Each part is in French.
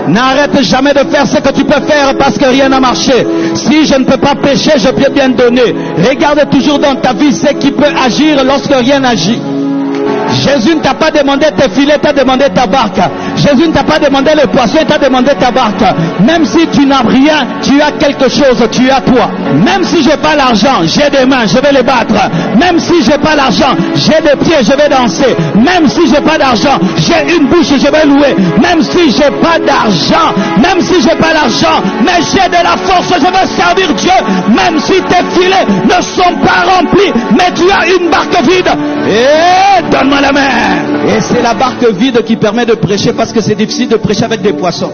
N'arrête jamais de faire ce que tu peux faire parce que rien n'a marché. Si je ne peux pas pécher, je peux bien donner. Regarde toujours dans ta vie ce qui peut agir lorsque rien n'agit. Jésus ne t'a pas demandé tes filets, t'a demandé ta barque. Jésus ne t'a pas demandé les poissons, t'a demandé ta barque. Même si tu n'as rien, tu as quelque chose, tu as toi. Même si je n'ai pas l'argent, j'ai des mains, je vais les battre. Même si je n'ai pas l'argent, j'ai des pieds, je vais danser. Même si je n'ai pas d'argent, j'ai une bouche, je vais louer. Même si je n'ai pas d'argent, même si je n'ai pas d'argent, mais j'ai de la force, je veux servir Dieu. Même si tes filets ne sont pas remplis, mais tu as une barque vide. Et donne-moi la main. Et c'est la barque vide qui permet de prêcher, parce que c'est difficile de prêcher avec des poissons.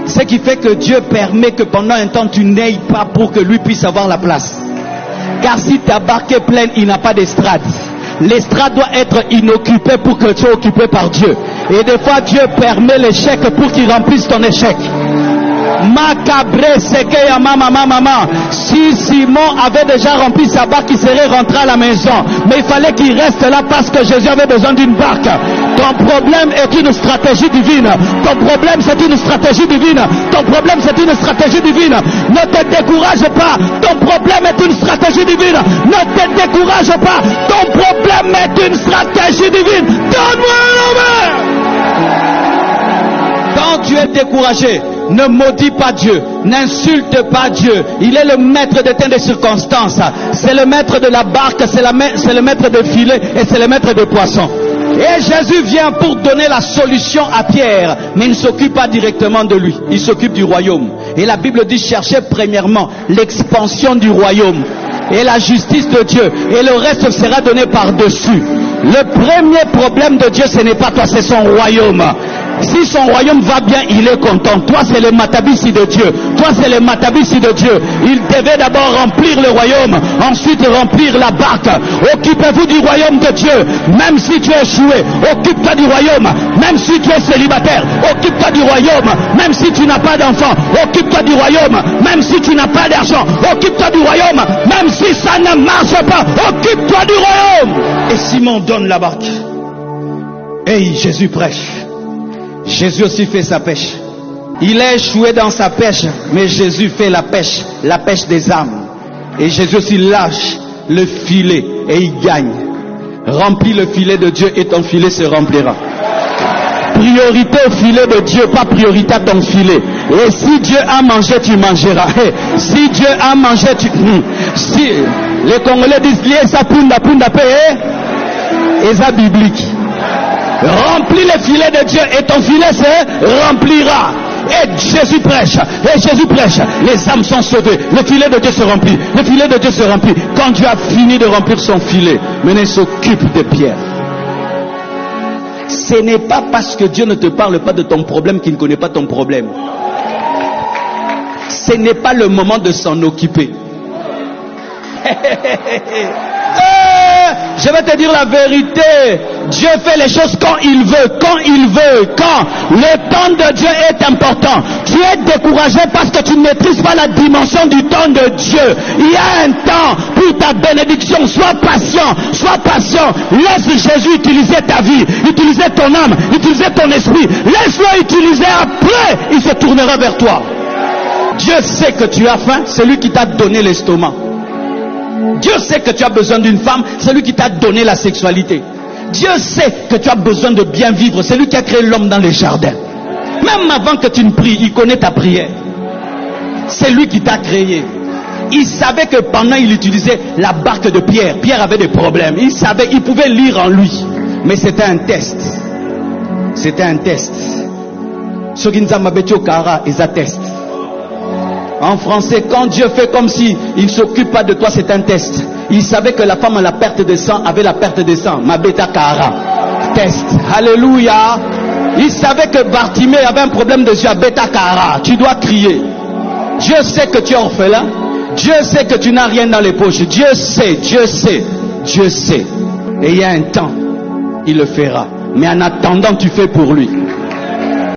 Ce qui fait que Dieu permet que pendant un temps tu n'ailles pas pour que lui puisse avoir la place. Car si ta barque est pleine, il n'a pas d'estrade. L'estrade doit être inoccupée pour que tu sois occupé par Dieu. Et des fois Dieu permet l'échec pour qu'il remplisse ton échec. Si Simon avait déjà rempli sa barque, il serait rentré à la maison. Mais il fallait qu'il reste là parce que Jésus avait besoin d'une barque. Ton problème est une stratégie divine. Ton problème c'est une stratégie divine. Ton problème c'est une stratégie divine. Ne te décourage pas. Ton problème est une stratégie divine. Ne te décourage pas. Ton problème est une stratégie divine. Donne-moi la main. Quand tu es découragé, ne maudis pas Dieu, n'insulte pas Dieu. Il est le maître des temps et des circonstances. C'est le maître de la barque, c'est le maître des filets et c'est le maître des poissons. Et Jésus vient pour donner la solution à Pierre, mais il ne s'occupe pas directement de lui. Il s'occupe du royaume. Et la Bible dit cherchez premièrement l'expansion du royaume et la justice de Dieu, et le reste sera donné par-dessus. Le premier problème de Dieu, ce n'est pas toi, c'est son royaume. Si son royaume va bien, il est content. Toi, c'est le matabissi de Dieu. Toi, c'est le matabissi de Dieu. Il devait d'abord remplir le royaume, ensuite remplir la barque. Occupez-vous du royaume de Dieu. Même si tu es échoué, occupe-toi du royaume. Même si tu es célibataire, occupe-toi du royaume. Même si tu n'as pas d'enfant, occupe-toi du royaume. Même si tu n'as pas d'argent, occupe-toi du royaume. Même si ça ne marche pas, occupe-toi du royaume. Et Simon donne la barque. Hey, Jésus prêche. Jésus aussi fait sa pêche. Il est échoué dans sa pêche, mais Jésus fait la pêche des âmes. Et Jésus aussi lâche le filet et il gagne. Remplis le filet de Dieu et ton filet se remplira. Priorité au filet de Dieu, pas priorité à ton filet. Et si Dieu a mangé, tu mangeras. Si Dieu a mangé, tu... Si les Congolais disent lié sa punda paye, et ça biblique. Remplis le filet de Dieu et ton filet se remplira. Et Jésus prêche. Les âmes sont sauvées. Le filet de Dieu se remplit. Le filet de Dieu se remplit. Quand Dieu a fini de remplir son filet, maintenant il s'occupe de Pierre. Ce n'est pas parce que Dieu ne te parle pas de ton problème qu'il ne connaît pas ton problème. Ce n'est pas le moment de s'en occuper. Je vais te dire la vérité. Dieu fait les choses quand il veut, quand le temps de Dieu est important. Tu es découragé parce que tu ne maîtrises pas la dimension du temps de Dieu. Il y a un temps pour ta bénédiction. Sois patient. Laisse Jésus utiliser ta vie, utiliser ton âme, utiliser ton esprit. Laisse-le utiliser, après il se tournera vers toi. Dieu sait que tu as faim, c'est lui qui t'a donné l'estomac. Dieu sait que tu as besoin d'une femme, c'est lui qui t'a donné la sexualité. Dieu sait que tu as besoin de bien vivre, c'est lui qui a créé l'homme dans les jardins. Même avant que tu ne pries, il connaît ta prière. C'est lui qui t'a créé. Il savait que pendant il utilisait la barque de Pierre, Pierre avait des problèmes. Il pouvait lire en lui. Mais c'était un test. Ce qui nous a m'abattu au Kara, ils attestent. En français, quand Dieu fait comme si il ne s'occupe pas de toi, c'est un test. Il savait que la femme à la perte de sang avait la perte de sang. Mabeta Kara. Test. Alléluia. Il savait que Bartimée avait un problème de yeux. Beta Kara. Tu dois crier. Dieu sait que tu es orphelin. Dieu sait que tu n'as rien dans les poches. Dieu sait. Et il y a un temps, il le fera. Mais en attendant, tu fais pour lui.